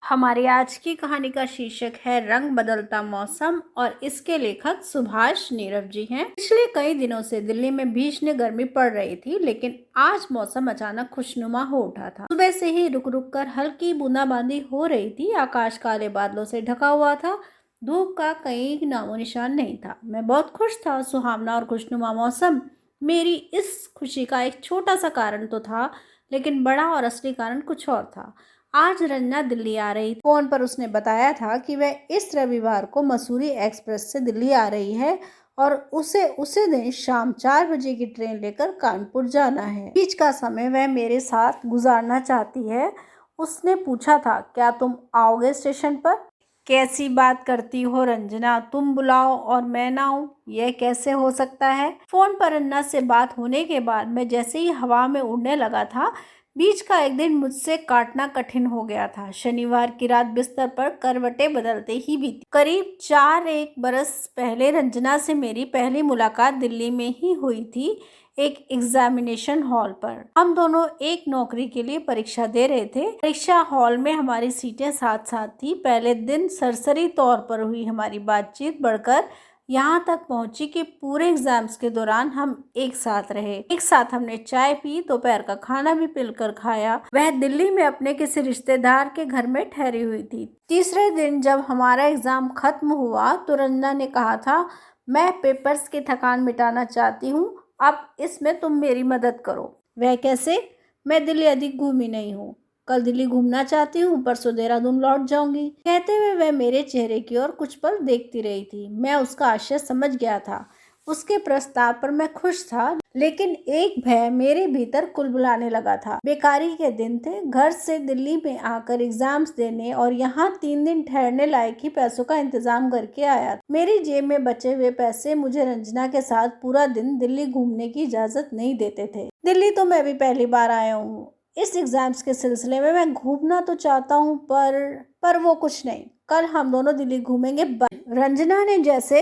हमारी आज की कहानी का शीर्षक है रंग बदलता मौसम और इसके लेखक सुभाष नीरव जी हैं। पिछले कई दिनों से दिल्ली में भीषण गर्मी पड़ रही थी, लेकिन आज मौसम अचानक खुशनुमा हो उठा था। सुबह से ही रुक रुक कर हल्की बूंदाबांदी हो रही थी। आकाश काले बादलों से ढका हुआ था। धूप का कहीं नामो निशान नहीं था। मैं बहुत खुश था। सुहावना और खुशनुमा मौसम मेरी इस खुशी का एक छोटा सा कारण तो था, लेकिन बड़ा और असली कारण कुछ और था। आज रंजना दिल्ली आ रही थी। फोन पर उसने बताया था कि वह इस रविवार को मसूरी एक्सप्रेस से दिल्ली आ रही है और उसे दिन शाम 4 बजे की ट्रेन लेकर कानपुर जाना है। बीच का समय वह मेरे साथ गुजारना चाहती है। उसने पूछा था, क्या तुम आओगे स्टेशन पर? कैसी बात करती हो रंजना, तुम बुलाओ और मैं ना आऊं, यह कैसे हो सकता है? फोन पर रंजना से बात होने के बाद मैं जैसे ही हवा में उड़ने लगा था। बीच का एक दिन मुझसे काटना कठिन हो गया था। शनिवार की रात बिस्तर पर करवटें बदलते ही बीती। करीब 4-1 बरस पहले रंजना से मेरी पहली मुलाकात दिल्ली में ही हुई थी, एक एग्जामिनेशन हॉल पर। हम दोनों एक नौकरी के लिए परीक्षा दे रहे थे। परीक्षा हॉल में हमारी सीटें साथ साथ थी। पहले दिन सरसरी तौर पर हुई हमारी बातचीत बढ़कर यहाँ तक पहुंची कि पूरे एग्जाम्स के दौरान हम एक साथ रहे। एक साथ हमने चाय पी, दोपहर का खाना भी मिलकर खाया। वह दिल्ली में अपने किसी रिश्तेदार के घर में ठहरी हुई थी। तीसरे दिन जब हमारा एग्जाम खत्म हुआ तो रंजना ने कहा था, मैं पेपर्स की थकान मिटाना चाहती हूँ, अब इसमें तुम मेरी मदद करो। वह कैसे? मैं दिल्ली अधिक घूमी नहीं हूँ। कल दिल्ली घूमना चाहती हूँ, परसों देहरादून लौट जाऊंगी। कहते हुए वह मेरे चेहरे की ओर कुछ पल देखती रही थी। मैं उसका आशय समझ गया था। उसके प्रस्ताव पर मैं खुश था, लेकिन एक भय मेरे भीतर कुलबुलाने लगा था। बेकारी के दिन थे। घर से दिल्ली में आकर एग्जाम्स देने और यहाँ 3 दिन ठहरने लायक ही पैसों का इंतजाम करके आया। मेरी जेब में बचे हुए पैसे मुझे रंजना के साथ पूरा दिन दिल्ली घूमने की इजाजत नहीं देते थे। दिल्ली तो मैं भी पहली बार आया हूँ। इस एग्जाम्स के सिलसिले में मैं घूमना तो चाहता हूँ, पर वो कुछ नहीं। कल हम दोनों दिल्ली घूमेंगे। रंजना ने जैसे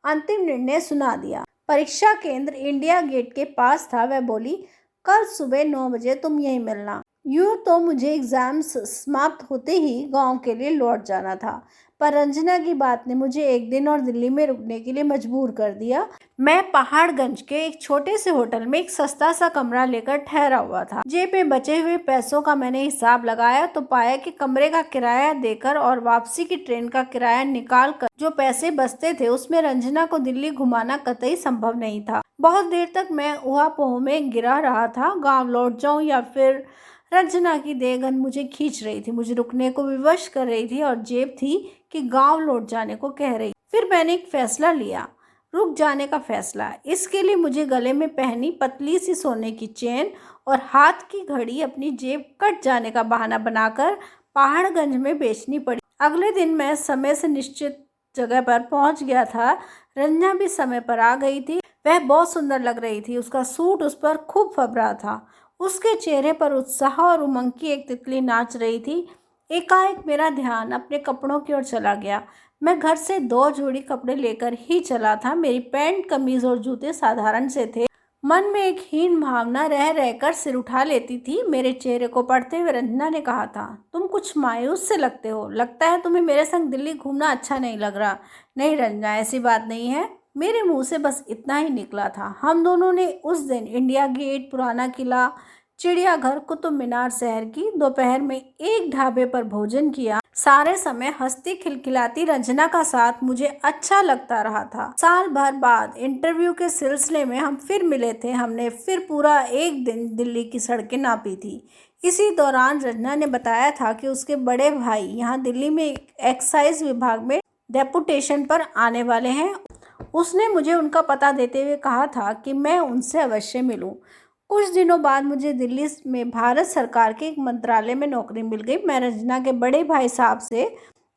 अंतिम निर्णय सुना दिया। परीक्षा केंद्र इंडिया गेट के पास था। वह बोली, कल सुबह 9 बजे तुम यहीं मिलना। यूं तो मुझे एग्जाम्स समाप्त होते ही गांव के लिए लौट जाना था, पर रंजना की बात ने मुझे एक दिन और दिल्ली में रुकने के लिए मजबूर कर दिया। मैं पहाड़गंज के एक छोटे से होटल में एक सस्ता सा कमरा लेकर ठहरा हुआ था। जेब में बचे हुए पैसों का मैंने हिसाब लगाया तो पाया कि कमरे का किराया देकर और वापसी की ट्रेन का किराया निकाल कर जो पैसे बचते थे, उसमें रंजना को दिल्ली घुमाना कतई संभव नहीं था। बहुत देर तक मैं ऊहापोह में गिरा रहा था। गाँव लौट जाऊं या फिर रंजना की देहगन मुझे खींच रही थी, मुझे रुकने को विवश कर रही थी और जेब थी कि गांव लौट जाने को कह रही। फिर मैंने एक फैसला लिया, रुक जाने का फैसला। इसके लिए मुझे गले में पहनी पतली सी सोने की चेन और हाथ की घड़ी अपनी जेब कट जाने का बहाना बनाकर पहाड़गंज में बेचनी पड़ी। अगले दिन मैं समय से निश्चित जगह पर पहुंच गया था। रंजना भी समय पर आ गई थी। वह बहुत सुंदर लग रही थी। उसका सूट उस पर खूब फबरा था। उसके चेहरे पर उत्साह और उमंग की एक तितली नाच रही थी। एकाएक मेरा ध्यान अपने कपड़ों की ओर चला गया। मैं घर से 2 जोड़ी कपड़े लेकर ही चला था। मेरी पैंट, कमीज और जूते साधारण से थे। मन में एक हीन भावना रह रहकर सिर उठा लेती थी। मेरे चेहरे को पढ़ते हुए रंजना ने कहा था, तुम कुछ मायूस से लगते हो। लगता है तुम्हें मेरे संग दिल्ली घूमना अच्छा नहीं लग रहा। नहीं रंजना, ऐसी बात नहीं है। मेरे मुंह से बस इतना ही निकला था। हम दोनों ने उस दिन इंडिया गेट, पुराना किला, चिड़ियाघर, कुतुब मीनार शहर की, दोपहर में एक ढाबे पर भोजन किया। सारे समय हंसती खिलखिलाती रंजना का साथ मुझे अच्छा लगता रहा था। साल भर बाद इंटरव्यू के सिलसिले में हम फिर मिले थे। हमने फिर पूरा एक दिन दिल्ली की सड़कें नापी थी। इसी दौरान रंजना ने बताया था कि उसके बड़े भाई यहाँ दिल्ली में एक्साइज विभाग में डेपुटेशन पर आने वाले हैं। उसने मुझे उनका पता देते हुए कहा था कि मैं उनसे अवश्य मिलूं। कुछ दिनों बाद मुझे दिल्ली में भारत सरकार के एक मंत्रालय में नौकरी मिल गई। मैं रंजना के बड़े भाई साहब से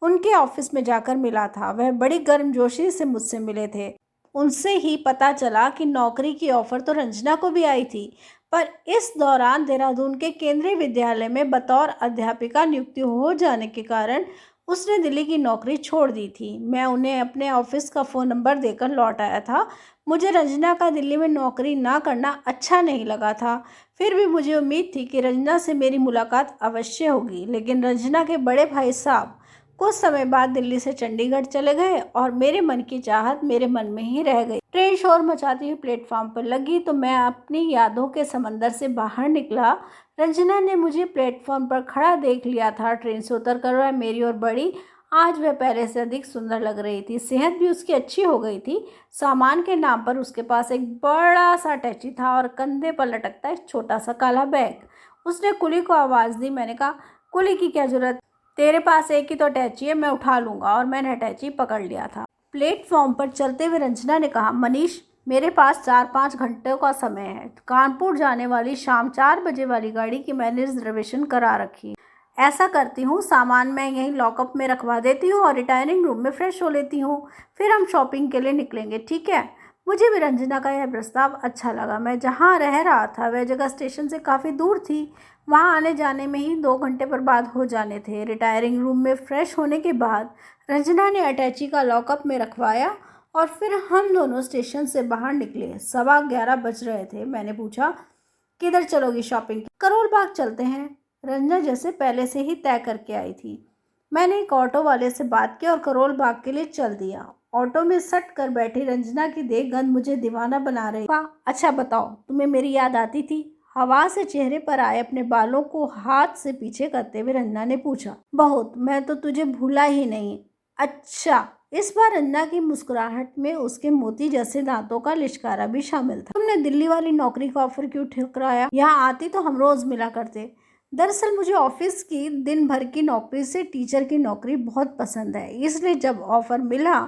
उनके ऑफिस में जाकर मिला था। वह बड़ी गर्मजोशी से मुझसे मिले थे। उनसे ही पता चला कि नौकरी की ऑफर तो रंजना को भी आई थी, पर इस दौरान देहरादून के केंद्रीय विद्यालय में बतौर अध्यापिका नियुक्ति हो जाने के कारण उसने दिल्ली की नौकरी छोड़ दी थी। मैं उन्हें अपने ऑफिस का फ़ोन नंबर देकर लौट आया था। मुझे रंजना का दिल्ली में नौकरी ना करना अच्छा नहीं लगा था। फिर भी मुझे उम्मीद थी कि रंजना से मेरी मुलाकात अवश्य होगी। लेकिन रंजना के बड़े भाई साहब कुछ समय बाद दिल्ली से चंडीगढ़ चले गए और मेरे मन की चाहत मेरे मन में ही रह गई। ट्रेन शोर मचाती हुई प्लेटफॉर्म पर लगी तो मैं अपनी यादों के समंदर से बाहर निकला। रंजना ने मुझे प्लेटफॉर्म पर खड़ा देख लिया था। ट्रेन से उतर कर वह मेरी ओर बढ़ी। आज वह पहले से अधिक सुंदर लग रही थी। सेहत भी उसकी अच्छी हो गई थी। सामान के नाम पर उसके पास एक बड़ा सा अटैची था और कंधे पर लटकता एक छोटा सा काला बैग। उसने कुली को आवाज़ दी। मैंने कहा, कुली की क्या जरूरत, तेरे पास एक ही तो अटैची है, मैं उठा लूँगा। और मैंने अटैची पकड़ लिया था। प्लेटफॉर्म पर चलते हुए रंजना ने कहा, मनीष, मेरे पास 4-5 घंटे का समय है। कानपुर जाने वाली शाम 4 बजे वाली गाड़ी की मैंने रिजर्वेशन करा रखी। ऐसा करती हूँ, सामान मैं यहीं लॉकअप में रखवा देती हूँ और रिटायरिंग रूम में फ्रेश हो लेती हूँ। फिर हम शॉपिंग के लिए निकलेंगे, ठीक है? मुझे भी रंजना का यह प्रस्ताव अच्छा लगा। मैं जहाँ रह रहा था वह जगह स्टेशन से काफ़ी दूर थी। वहाँ आने जाने में ही 2 घंटे बर्बाद हो जाने थे। रिटायरिंग रूम में फ्रेश होने के बाद रंजना ने अटैची का लॉकअप में रखवाया और फिर हम दोनों स्टेशन से बाहर निकले। 11:15 बज रहे थे। मैंने पूछा, किधर चलोगी शॉपिंग? करोल बाग चलते हैं। रंजना जैसे पहले से ही तय करके आई थी। मैंने एक ऑटो वाले से बात की और करोल बाग के लिए चल दिया। ऑटो में सट कर बैठी रंजना की देहगंध मुझे दीवाना बना रही। अच्छा बताओ, तुम्हें मेरी याद आती थी? हवा से चेहरे पर आए अपने बालों को हाथ से पीछे करते हुए रंजना ने पूछा। बहुत, मैं तो तुझे भूला ही नहीं। अच्छा, इस बार रंजना की मुस्कुराहट में उसके मोती जैसे दांतों का लिशकारा भी शामिल था। तुमने दिल्ली वाली नौकरी का ऑफर क्यों ठुकराया? यहाँ आती तो हम रोज मिला करते। दरअसल मुझे ऑफिस की दिन भर की नौकरी से टीचर की नौकरी बहुत पसंद है, इसलिए जब ऑफर मिला,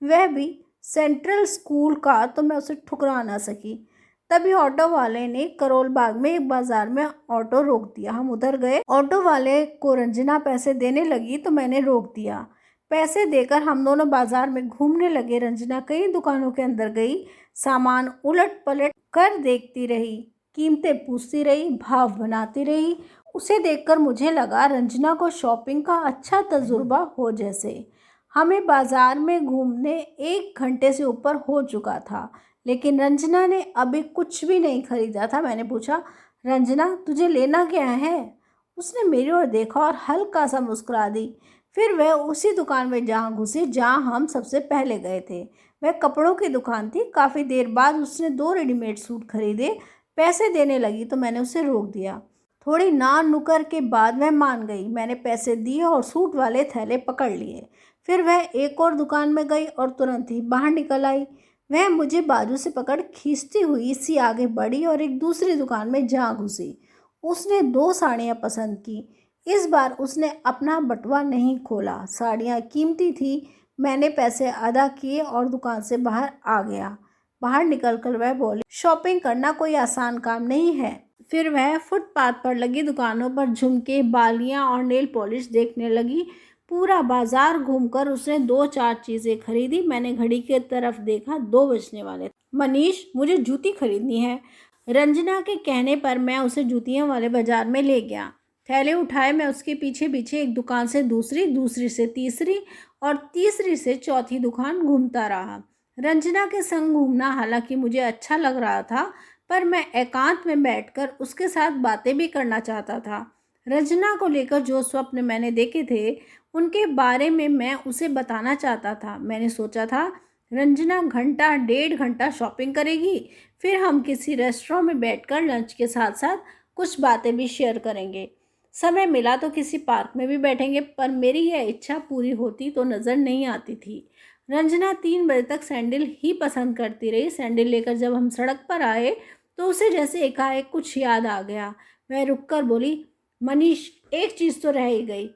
वह भी सेंट्रल स्कूल का, तो मैं उसे ठुकरा ना सकी। तभी ऑटो वाले ने करोल बाग में एक बाजार में ऑटो रोक दिया। हम उधर गए। ऑटो वाले को रंजना पैसे देने लगी तो मैंने रोक दिया। पैसे देकर हम दोनों बाजार में घूमने लगे। रंजना कई दुकानों के अंदर गई, सामान उलट पलट कर देखती रही, कीमतें पूछती रही, भाव बनाती रही। उसे देखकर मुझे लगा रंजना को शॉपिंग का अच्छा तजुर्बा हो जैसे। हमें बाजार में घूमने 1 घंटे से ऊपर हो चुका था, लेकिन रंजना ने अभी कुछ भी नहीं खरीदा था। मैंने पूछा, रंजना, तुझे लेना क्या है? उसने मेरी ओर देखा और हल्का सा मुस्कुरा दी। फिर वह उसी दुकान में जहाँ घुसी जहाँ हम सबसे पहले गए थे। वह कपड़ों की दुकान थी। काफ़ी देर बाद उसने 2 रेडीमेड सूट खरीदे। पैसे देने लगी तो मैंने उसे रोक दिया। थोड़ी ना नुकर के बाद वह मान गई। मैंने पैसे दिए और सूट वाले थैले पकड़ लिए। फिर वह एक और दुकान में गई और तुरंत ही बाहर निकल आई। वह मुझे बाजू से पकड़ खींचती हुई सी आगे बढ़ी और एक दूसरी दुकान में जा घुसी। उसने 2 साड़ियाँ पसंद की। इस बार उसने अपना बटुआ नहीं खोला। साड़ियाँ कीमती थी। मैंने पैसे अदा किए और दुकान से बाहर आ गया। बाहर निकलकर वह बोली, शॉपिंग करना कोई आसान काम नहीं है। फिर वह फुटपाथ पर लगी दुकानों पर झुमके, बालियां और नेल पॉलिश देखने लगी। पूरा बाजार घूमकर उसने 2-4 चीज़ें खरीदी। मैंने घड़ी की तरफ देखा, 2 बजने वाले थे। मनीष, मुझे जूती खरीदनी है। रंजना के कहने पर मैं उसे जूतियों वाले बाजार में ले गया। थैले उठाए मैं उसके पीछे पीछे एक दुकान से दूसरी, दूसरी से तीसरी और तीसरी से चौथी दुकान घूमता रहा। रंजना के संग घूमना हालांकि मुझे अच्छा लग रहा था, पर मैं एकांत में बैठकर उसके साथ बातें भी करना चाहता था। रंजना को लेकर जो स्वप्न मैंने देखे थे, उनके बारे में मैं उसे बताना चाहता था। मैंने सोचा था रंजना घंटा 1.5 घंटा शॉपिंग करेगी, फिर हम किसी रेस्टोरेंट में बैठकर लंच के साथ साथ कुछ बातें भी शेयर करेंगे। समय मिला तो किसी पार्क में भी बैठेंगे, पर मेरी यह इच्छा पूरी होती तो नज़र नहीं आती थी। रंजना 3 बजे तक सैंडल ही पसंद करती रही। सैंडल लेकर जब हम सड़क पर आए तो उसे जैसे एकाएक कुछ याद आ गया। वह रुककर बोली, मनीष, एक चीज़ तो रह ही गई।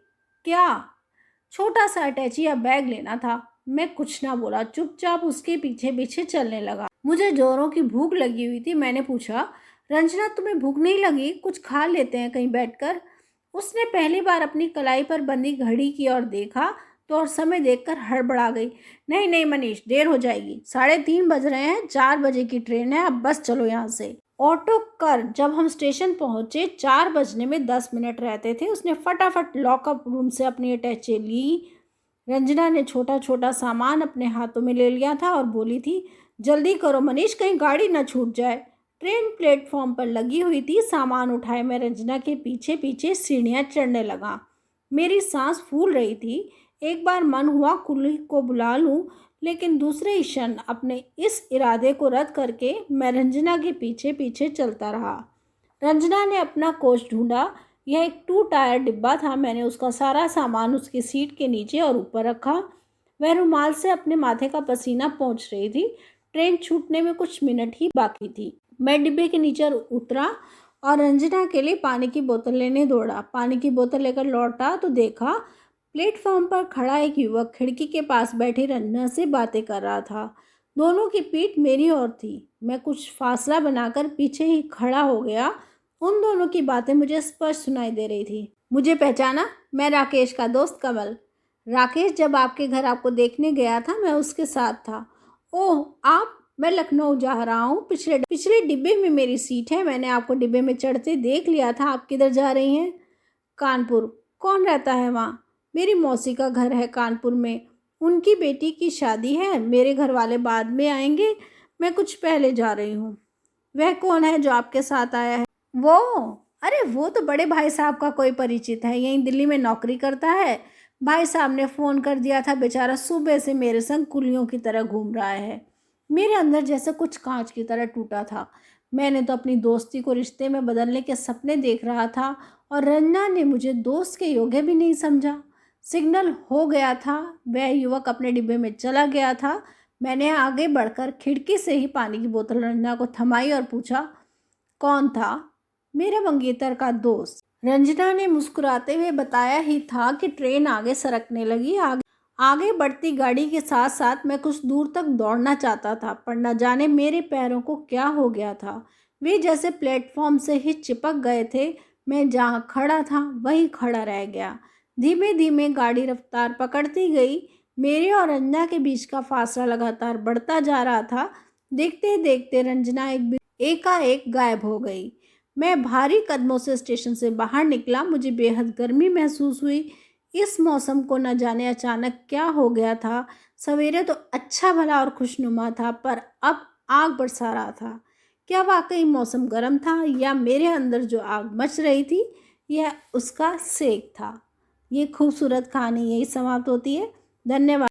क्या? छोटा सा अटैची या बैग लेना था। मैं कुछ ना बोला, चुपचाप उसके पीछे पीछे चलने लगा। मुझे जोरों की भूख लगी हुई थी। मैंने पूछा, रंजना, तुम्हें भूख नहीं लगी? कुछ खा लेते हैं कहीं बैठकर। उसने पहली बार अपनी कलाई पर बंधी घड़ी की ओर देखा तो और समय देखकर हड़बड़ा गई। नहीं नहीं मनीष, देर हो जाएगी। 3:30 बज रहे हैं, 4 बजे की ट्रेन है, अब बस चलो यहाँ से। ऑटो कर जब हम स्टेशन पहुंचे 4 बजने में 10 मिनट रहते थे, उसने फटाफट लॉकअप रूम से अपनी अटैची ली। रंजना ने छोटा छोटा सामान अपने हाथों में ले लिया था और बोली थी, जल्दी करो मनीष, कहीं गाड़ी न छूट जाए। ट्रेन प्लेटफॉर्म पर लगी हुई थी। सामान उठाए मैं रंजना के पीछे पीछे सीढ़ियाँ चढ़ने लगा। मेरी सांस फूल रही थी। एक बार मन हुआ कुली को बुला लूं, लेकिन दूसरे ही क्षण अपने इस इरादे को रद्द करके मैं रंजना के पीछे पीछे चलता रहा। रंजना ने अपना कोच ढूंढा। यह एक 2 टायर डिब्बा था। मैंने उसका सारा सामान उसकी सीट के नीचे और ऊपर रखा। वह रुमाल से अपने माथे का पसीना पोंछ रही थी। ट्रेन छूटने में कुछ मिनट ही बाकी थी। मैं डिब्बे के नीचे उतरा और रंजना के लिए पानी की बोतल लेने दौड़ा। पानी की बोतल लेकर लौटा तो देखा प्लेटफॉर्म पर खड़ा एक युवक खिड़की के पास बैठी रंजना से बातें कर रहा था। दोनों की पीठ मेरी ओर थी। मैं कुछ फासला बनाकर पीछे ही खड़ा हो गया। उन दोनों की बातें मुझे स्पष्ट सुनाई दे रही थी। मुझे पहचाना? मैं राकेश का दोस्त कमल। राकेश जब आपके घर आपको देखने गया था, मैं उसके साथ था। ओह आप? मैं लखनऊ जा रहा हूँ। पिछले डिब्बे में मेरी सीट है। मैंने आपको डिब्बे में चढ़ते देख लिया था। आप किधर जा रही हैं? कानपुर। कौन रहता है वहाँ? मेरी मौसी का घर है कानपुर में। उनकी बेटी की शादी है। मेरे घर वाले बाद में आएंगे। मैं कुछ पहले जा रही हूँ। वह कौन है जो आपके साथ आया है? वो? अरे वो तो बड़े भाई साहब का कोई परिचित है, यहीं दिल्ली में नौकरी करता है। भाई साहब ने फ़ोन कर दिया था। बेचारा सुबह से मेरे संग कुलियों की तरह घूम रहा है। मेरे अंदर जैसे कुछ कांच की तरह टूटा था। मैंने तो अपनी दोस्ती को रिश्ते में बदलने के सपने देख रहा था और रंजना ने मुझे दोस्त के योग्य भी नहीं समझा। सिग्नल हो गया था। वह युवक अपने डिब्बे में चला गया था। मैंने आगे बढ़कर खिड़की से ही पानी की बोतल रंजना को थमाई और पूछा, कौन था? मेरे मंगेतर का दोस्त। रंजना ने मुस्कुराते हुए बताया ही था कि ट्रेन आगे सरकने लगी। आगे बढ़ती गाड़ी के साथ साथ मैं कुछ दूर तक दौड़ना चाहता था, पर न जाने मेरे पैरों को क्या हो गया था। वे जैसे प्लेटफॉर्म से ही चिपक गए थे। मैं जहाँ खड़ा था वहीं खड़ा रह गया। धीमे धीमे गाड़ी रफ्तार पकड़ती गई। मेरे और रंजना के बीच का फासला लगातार बढ़ता जा रहा था। देखते देखते रंजना एकाएक गायब हो गई। मैं भारी कदमों से स्टेशन से बाहर निकला। मुझे बेहद गर्मी महसूस हुई। इस मौसम को न जाने अचानक क्या हो गया था। सवेरे तो अच्छा भला और खुशनुमा था, पर अब आग बरसा रहा था। क्या वाकई मौसम गर्म था या मेरे अंदर जो आग मच रही थी यह उसका सेक था? ये खूबसूरत कहानी यही समाप्त होती है। धन्यवाद।